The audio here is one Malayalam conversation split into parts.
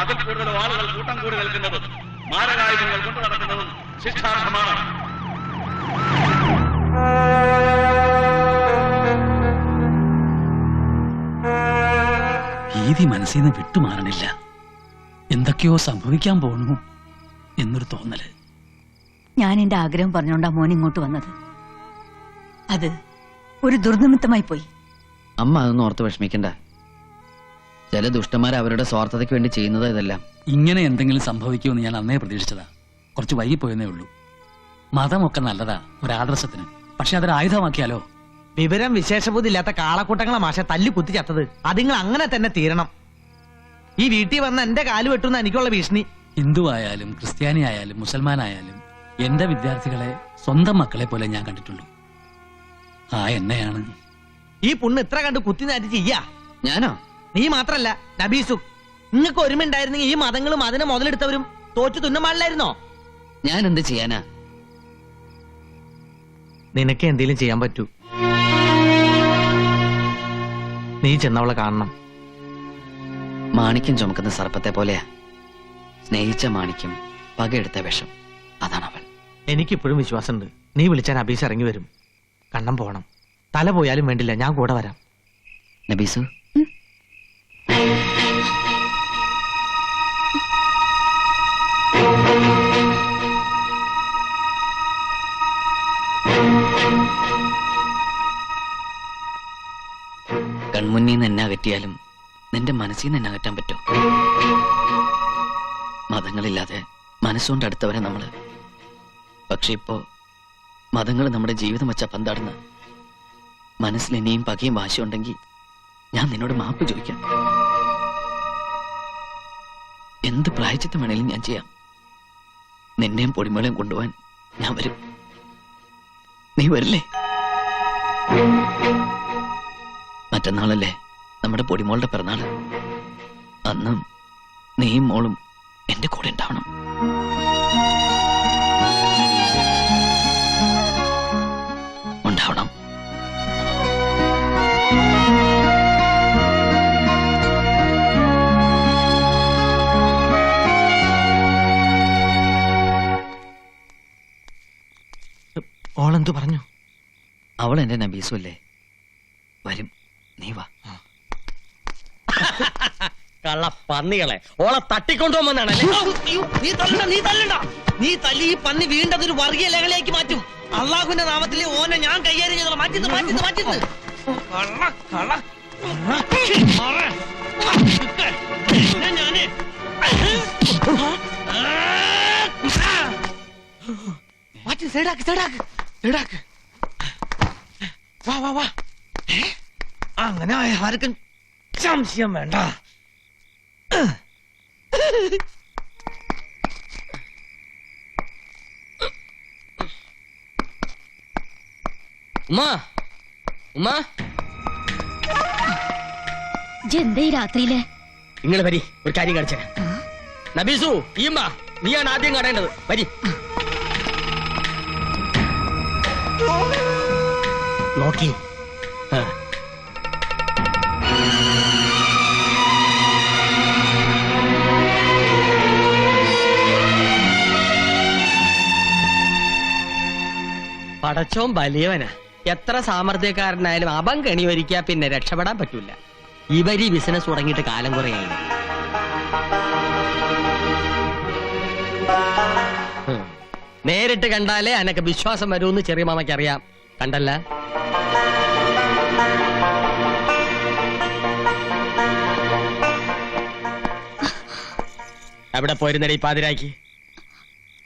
അതിൽ കൂടുതൽ ആളുകൾ കൂട്ടം കൂടി നിൽക്കുന്നതും മാരകായുധങ്ങൾ കൊണ്ടു നടക്കുന്നതും ശിക്ഷാർഹമാണ്. ഭീതി മനസ്സിൽ നിന്ന് വിട്ടുമാറണില്ല. എന്തൊക്കെയോ സംഭവിക്കാൻ പോണു എന്നൊരു തോന്നല്. ഞാൻ എന്റെ ആഗ്രഹം പറഞ്ഞോണ്ടാ മോൻ ഇങ്ങോട്ട് വന്നത്. അത് ഒരു ദുർനിമിത്തമായി പോയി. അമ്മ അതൊന്നും ഓർത്ത് വിഷമിക്കണ്ട. ചില ദുഷ്ടന്മാർ അവരുടെ സ്വാർത്ഥതയ്ക്ക് വേണ്ടി ചെയ്യുന്നത് ഇതെല്ലാം. ഇങ്ങനെ എന്തെങ്കിലും സംഭവിക്കുമെന്ന് ഞാൻ അന്നേ പ്രതീക്ഷിച്ചതാ. കുറച്ച് വൈകിപ്പോയെന്നേ ഉള്ളൂ. മതമൊക്കെ നല്ലതാ ഒരാദർശത്തിന്, പക്ഷെ അതൊരു ആയുധമാക്കിയാലോ? വിവരം വിശേഷബുദ്ധി ഇല്ലാത്ത കാളക്കൂട്ടങ്ങളെ മാഷ തല്ലി കുത്തി ചത്തത്. അതിങ്ങൾ അങ്ങനെ തന്നെ തീരണം. ഈ വീട്ടിൽ വന്ന എന്റെ കാല് വെട്ടുന്ന എനിക്കുള്ള ഭീഷണി. ഹിന്ദു ആയാലും ക്രിസ്ത്യാനി ആയാലും മുസൽമാനായാലും എന്റെ വിദ്യാർത്ഥികളെ സ്വന്തം മക്കളെ പോലെ ഞാൻ കണ്ടിട്ടുള്ളൂ. ആ എന്നെയാണ് ഈ പുണ്ണ് ഇത്ര കണ്ട് കുത്തി നാറ്റി ചെയ്യാ. ഞാനോ? നീ മാത്രല്ല നബീസും. നിങ്ങൾക്ക് ഒരുമ ഉണ്ടായിരുന്നെങ്കിൽ ഈ മതങ്ങളും അതിനെ മുതലെടുത്തവരും തോറ്റു തുന്നം പാടില്ലായിരുന്നോ? ഞാൻ എന്ത് ചെയ്യാനാ? നിനക്ക് എന്തെങ്കിലും ചെയ്യാൻ പറ്റൂ. നീ ചെന്നവളെ കാണണം. മാണിക്യം ചുമക്കുന്ന സർപ്പത്തെ പോലെയാ. സ്നേഹിച്ച മാണിക്യം, പകയെടുത്ത വിഷം. അതാണ് അവൾ. എനിക്കിപ്പോഴും വിശ്വാസമുണ്ട്. നീ വിളിച്ചാൽ നബീസ് ഇറങ്ങി വരും. കണ്ണം പോകണം. തല പോയാലും വേണ്ടില്ല, ഞാൻ കൂടെ വരാം. നബീസു, കൺമുന്നിൽ നിന്ന് എന്നെ അകറ്റിയാലും നിന്റെ മനസ്സിൽ നിന്ന് എന്നെ അകറ്റാൻ പറ്റുമോ? മതങ്ങളില്ലാതെ മനസ്സുകൊണ്ട് അടുത്തവരെ നമ്മള്. പക്ഷെ ഇപ്പോ മതങ്ങൾ നമ്മുടെ ജീവിതം വെച്ചാ പന്താടുന്ന. മനസ്സിൽ ഇനിയും പകയും വാശിയുണ്ടെങ്കിൽ ഞാൻ നിന്നോട് മാപ്പ് ചോദിക്കാം. എന്ത് പ്രായച്ചിത്തം വേണേലും ഞാൻ ചെയ്യാം. നിന്നെയും പൊടിമേളയും കൊണ്ടുപോവാൻ ഞാൻ വരും. നീ വരില്ലേ? മറ്റന്നാളല്ലേ നമ്മുടെ പൊടിമോളുടെ പിറന്നാള്. അന്ന് നീയും മോളും എന്റെ കൂടെ ഉണ്ടാവണം. ഉണ്ടാവണം. ഓളെന്തു പറഞ്ഞു? അവൾ എന്റെ നബീസു അല്ലേ? വരും. നീ വാ. കള്ള പന്നികളെ ഓളെ തട്ടിക്കൊണ്ടുപോകുമെന്നാണല്ലേ? നീ തല്ലി ഈ പന്നി വീണ്ടതൊരു വർഗീയ ലഹളയാക്കി മാറ്റും. അള്ളാഹുവിന്റെ നാമത്തിലെ ഓനെ ഞാൻ കൈകാര്യം ചെയ്തോളാം. മാറ്റുന്നു. വാ. അങ്ങനെ ആർക്കും സംശയം വേണ്ട. ഉമ്മ എന്തേ രാത്രിയില്? നിങ്ങൾ വരി, ഒരു കാര്യം കാണിച്ചേ. നബീസു, ഈമ്മ, നീയാണ് ആദ്യം കാണേണ്ടത്. വരി. നോക്കി. പടച്ചോൻ വലിയവനാ. എത്ര സാമർഥ്യക്കാരനായാലും അപം കെണി ഒരുക്കിയാ പിന്നെ രക്ഷപ്പെടാൻ പറ്റൂല. ഇവര് ബിസിനസ് തുടങ്ങിയിട്ട് കാലം കുറയായി. നേരിട്ട് കണ്ടാലേ അനക്ക് വിശ്വാസം വരുമെന്ന് ചെറിയ മാമയ്ക്ക് അറിയാം. കണ്ടല്ല? എവിടെ പോയിരുന്നേ ഈ പാതിരാക്കി?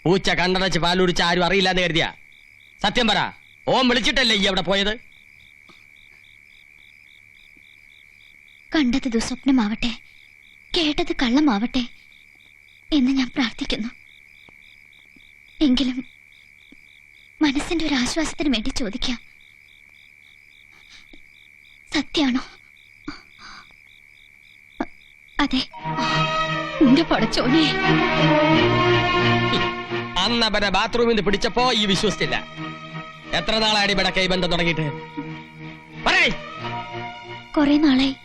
പൂച്ച കണ്ടടച്ച് പാലുടിച്ച് ആരും അറിയില്ലാന്ന് കരുതിയ? സത്യം പറ, ഓൻ വിളിച്ചിട്ടല്ലേ ഈ എവിടെ പോയത്? കണ്ടത് ദുസ്വപ്നമാവട്ടെ, കേട്ടത് കള്ളമാവട്ടെ എന്ന് ഞാൻ പ്രാർത്ഥിക്കുന്നു. എങ്കിലും മനസ്സിന്റെ ഒരു ആശ്വാസത്തിന് വേണ്ടി ചോദിക്കാം, സത്യാണോ? അതെ, എന്റെ പടച്ചോനെ. അന്നവരെ ബാത്റൂമിൽ നിന്ന് പിടിച്ചപ്പോ ഈ വിശ്വസിച്ചില്ല. എത്ര നാളായി ഇവിടെ കൈബന്ധം തുടങ്ങിയിട്ട്? കുറെ നാളായി.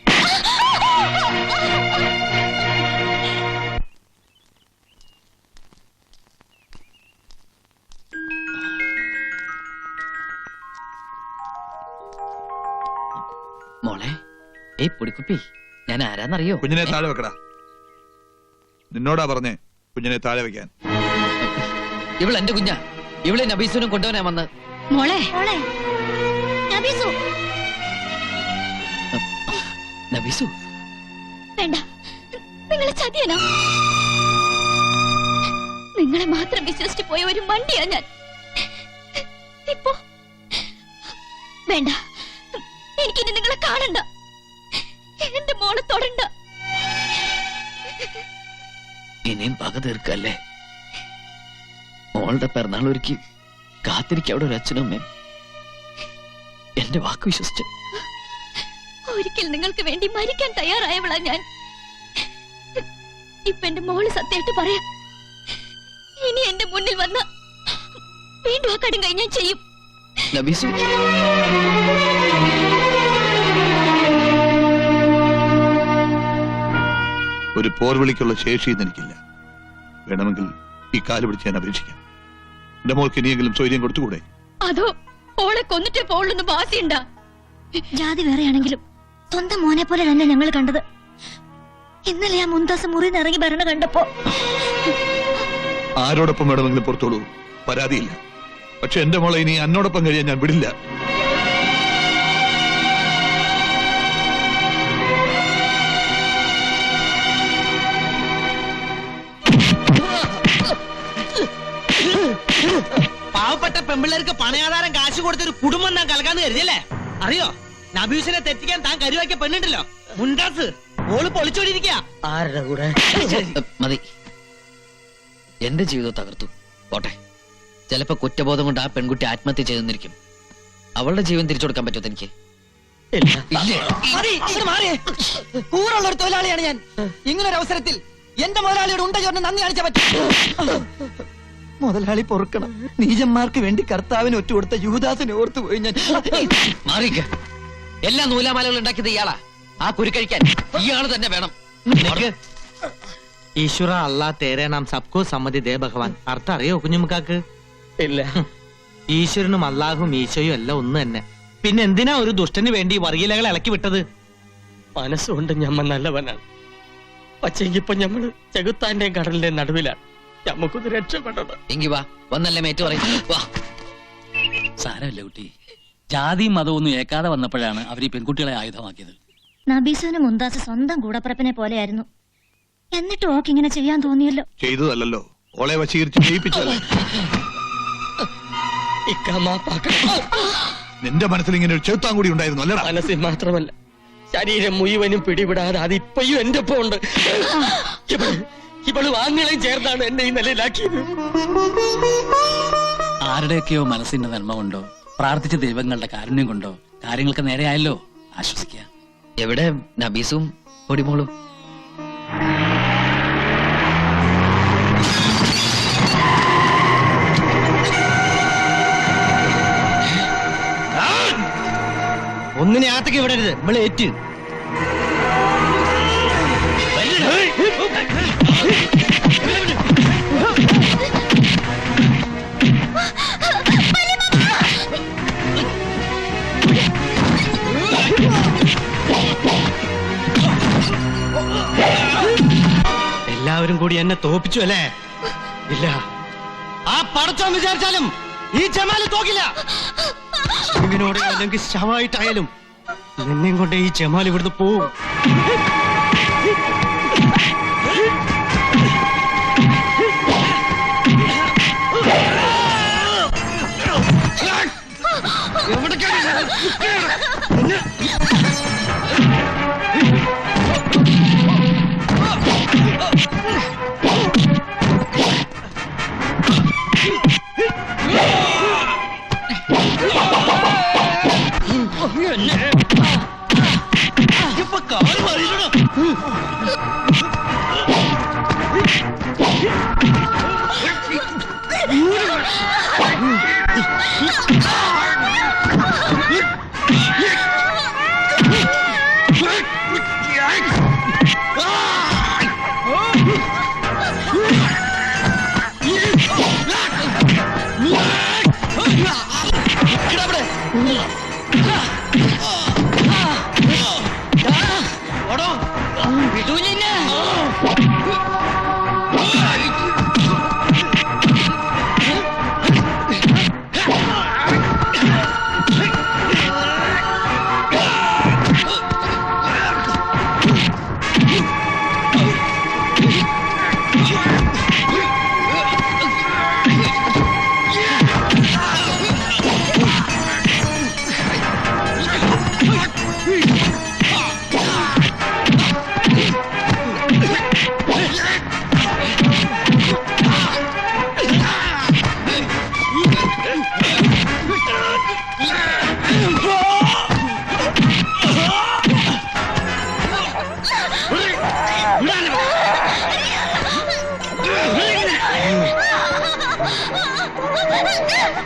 ഏയ് പൊടിക്കുപ്പി, ഞാൻ ആരാന്നറിയോ? കുഞ്ഞിനെ താഴെ വെക്കടാ. നിന്നോടാ പറഞ്ഞേ കുഞ്ഞിനെ താഴെ വെക്കാൻ. ഇവൾ എന്റെ കുഞ്ഞാ. ഇവളെ നബീസുനും കൊണ്ടുവനാ വന്ന്. മോളെ നബീസു, നബീസു വേണ്ട, നിങ്ങളെ ചതിയനോ? നിങ്ങളെ മാത്രം വിശ്വസിച്ച് പോയ ഒരു മണ്ടിയാ ഞാൻ. ഇപ്പോ വേണ്ട, എനിക്കിനി നിങ്ങളെ കാണണ്ട, എന്റെ മോളെ തൊടണ്ട. ഇനിയും പക തീർക്കല്ലേ? മോളുടെ പിറന്നാൾ ഒരുക്കി കാത്തിരിക്ക അവിടെ ഒരു അച്ഛനും അമ്മയും. എന്റെ വാക്ക് വിശ്വസിച്ച് ഒരിക്കൽ നിങ്ങൾക്ക് വേണ്ടി മരിക്കാൻ തയ്യാറായവളാ ഞാൻ. ഇപ്പൊ എന്റെ മോള് സത്യമായിട്ട് പറയാം, ഇനി എന്റെ മുന്നിൽ വന്ന വീണ്ടും ആ കടും കഴിഞ്ഞാൽ ചെയ്യും. നബീസു, ഒരു പോർവിളിക്കുള്ള ശേഷി എനിക്കില്ല. വേണമെങ്കിൽ ഈ കാല് പിടിച്ച് ഞാൻ അപേക്ഷിക്കാം. എന്റെ മോൾക്ക് ഇനിയെങ്കിലും സ്വൈര്യം കൊടുത്തുകൂടെ? അതോ ഓളെ കൊന്നിട്ടേ പോളെന്ന് വാസിയുണ്ടാ? ജാതി വേറെയാണെങ്കിലും സ്വന്തം മോനെ പോലെ തന്നെ ഞങ്ങൾ കണ്ടത്. ഇന്നലെ ആ മുന്താസ് മുറിന്ന് ഇറങ്ങി ഭരണ കണ്ടപ്പോ ആരോടൊപ്പം വേണമെങ്കിലും പുറത്തോളൂ, പരാതിയില്ല. പക്ഷെ എന്റെ മോളെ ഇനി എന്നോടൊപ്പം കഴിയാൻ ഞാൻ വിടില്ല. പാവപ്പെട്ട പെമ്പിള്ളേർക്ക് പണയാധാരം കാശ് കൊടുത്തൊരു കുടുംബം താൻ കലക്കാന്ന് കരുതിയല്ലേ? അറിയോ, നബീസിനെ തെറ്റിക്കാൻ താൻ കരുവാക്കിയ പെണ്ണുണ്ടല്ലോ മുൻകാസ്, ഓള് പൊളിച്ചോടിയിരിക്കുക. ആരുടെ കൂടെ? മതി. എന്റെ ജീവിതം തകർത്തു പോട്ടെ. ചിലപ്പോ കുറ്റബോധം കൊണ്ട് ആ പെൺകുട്ടി ആത്മഹത്യ ചെയ്തെന്നിരിക്കും. അവളുടെ ജീവൻ തിരിച്ചു കൊടുക്കാൻ പറ്റുമോ എനിക്ക്? കൂറുള്ള ഒരു തൊഴിലാളിയാണ് ഞാൻ. ഇങ്ങനൊരു അവസരത്തിൽ എന്റെ മുതലാളിയോട് ഉണ്ട ചോറിന് നന്ദി കാണിച്ചാ പറ്റും. മുതലാളി പൊറുക്കണം. നീചന്മാർക്ക് വേണ്ടി കർത്താവിന് ഒറ്റ കൊടുത്ത യൂദാസിനെ ഓർത്തു പോയി ഞാൻ. മാറിക്ക. എല്ലാ നൂലാമാലകളും ഉണ്ടാക്കിയത് ഇയാളാ. ആ കുരുക്കഴിക്കാൻ ഇയാള് തന്നെ വേണം. ഈശ്വര അല്ലാ തേരെ നാം സബ്കോ സമ്മതി ദേ ഭഗവാൻ. അർത്ഥം അറിയോ കുഞ്ഞുമുക്കാക്ക്? ഇല്ല. ഈശ്വരനും അള്ളാഹും ഈശോയും എല്ലാം ഒന്ന് തന്നെ. പിന്നെ എന്തിനാ ഒരു ദുഷ്ടന് വേണ്ടി വർഗീലകളെ ഇളക്കി വിട്ടത്? മനസ്സുകൊണ്ട് ഞമ്മ നല്ലവനാണ്. പക്ഷെങ്കിപ്പോ ഞമ്മള് ചെകുത്താന്റെയും കടലിന്റെയും നടുവിലാണ്. നമുക്കൊന്ന് രക്ഷപ്പെടണം. എങ്കി വാ, വന്നല്ലേ മേറ്റു പറയും. വാ. സാരമില്ല കുട്ടി, ജാതിയും മതവും ഒന്നും ഏക്കാതെ വന്നപ്പോഴാണ് അവർ ഈ പെൺകുട്ടികളെ ആയുധമാക്കിയത്. നബീസുവിന് മുന്താസ് സ്വന്തം കൂടപ്പിറപ്പിനെ പോലെയായിരുന്നു. എന്നിട്ട് ഓക്ക് ഇങ്ങനെ ചെയ്യാൻ തോന്നിയല്ലോ. ചെയ്തതല്ലോ, ഓളെ വശീകരിച്ച് ജയിപ്പിച്ചതല്ലേ. നിന്റെ മനസ്സിൽ ഇങ്ങനെ ഒരു ചെറുത്താൻ കൂടി ഉണ്ടായിരുന്നു അല്ലടാ? മനസ്സിൽ മാത്രമല്ല, ശരീരം മുഴുവനും പിടിവിടാതെ അതിപ്പോഴും എന്റെ ഒപ്പം ഉണ്ട്. ഇവള് വാങ്ങളെയും ചേർന്നാണ് എന്നെ ഈ നിലയിലാക്കിയത്. ആരുടെയൊക്കെയോ മനസ്സിന്റെ നന്മ കൊണ്ടോ പ്രാർത്ഥിച്ച ദൈവങ്ങളുടെ കാരുണ്യം കൊണ്ടോ കാര്യങ്ങൾക്ക് നേരെയായല്ലോ. ആശ്വസിക്കുക. എവിടെ നബീസും പൊടിമോളും? ഒന്നിനെ ആത്തേക്ക് വിടരുത്, നമ്മളെ ഏറ്റ്. എല്ലാവരും കൂടി എന്നെ തോപ്പിച്ചു അല്ലേ? ഇല്ല, ആ പടച്ചോൻ വിചാരിച്ചാലും ഈ ജമാല് തോക്കില്ല. ഇവനോട് അല്ലെങ്കിൽ ശവമായിട്ടായാലും നിന്നെയും കൊണ്ട് ഈ ജമാൽ ഇവിടുന്ന് പോവും. ഇപ്പൊ കാല് മാറിയില്ലടാ.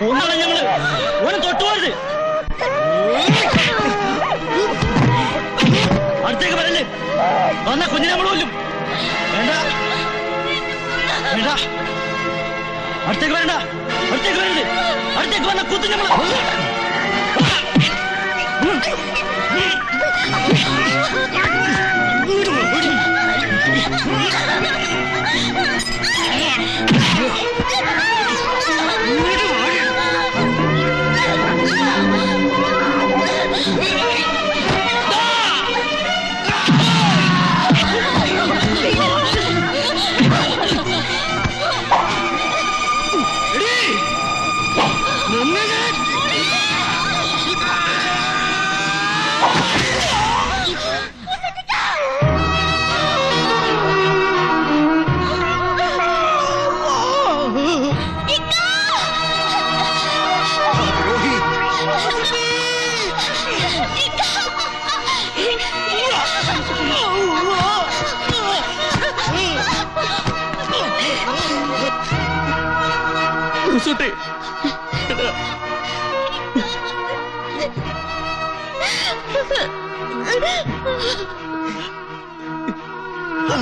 ഒന്നാണ് ഞങ്ങള് ഓനെ തൊട്ടുപോരുത്. അടുത്തേക്ക് വരല്ലേ, വന്ന കുഞ്ഞിനെ നമ്മൾ കൊല്ലും. വേണ്ട വേണ്ട, അടുത്തേക്ക് വരണ്ട, അടുത്തേക്ക് വരരുത്. അടുത്തേക്ക് വന്ന കുത്തു നമ്മൾ.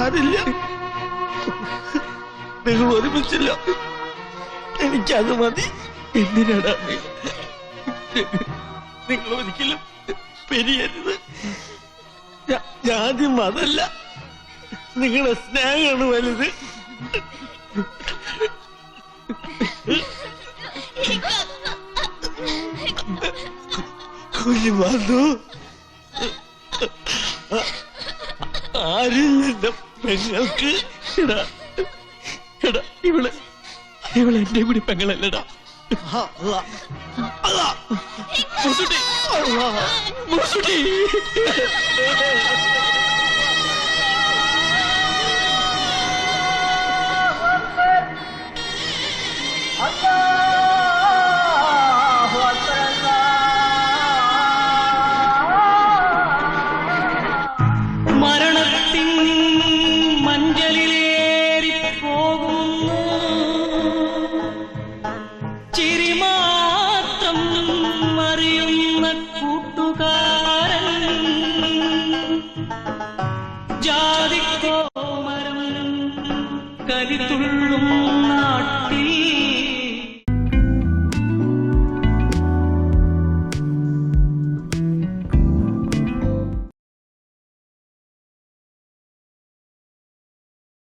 ആരില്ല, നിങ്ങൾ ഒരുമിച്ചില്ല, എനിക്കത് മതി. എന്തിനാണ് നിങ്ങൾ ഒരിക്കലും പെരിയരുത്. ആദ്യം അതല്ല, നിങ്ങളുടെ സ്നേഹമാണ് വലുത്. കുഞ്ഞുമാതു, ആരില്ല പെങ്ങൾക്ക്. എടാ എടാ, ഇവള് എന്റെ കൂടി പെങ്ങളല്ലടാ. മരണത്തിൻ മഞ്ചലിലേറി പോകുന്നു, ചിരി മാത്രം അറിയുന്ന കൂട്ടുകാരൻ, ജാതിക്കോമരം കലിത്തുള്ള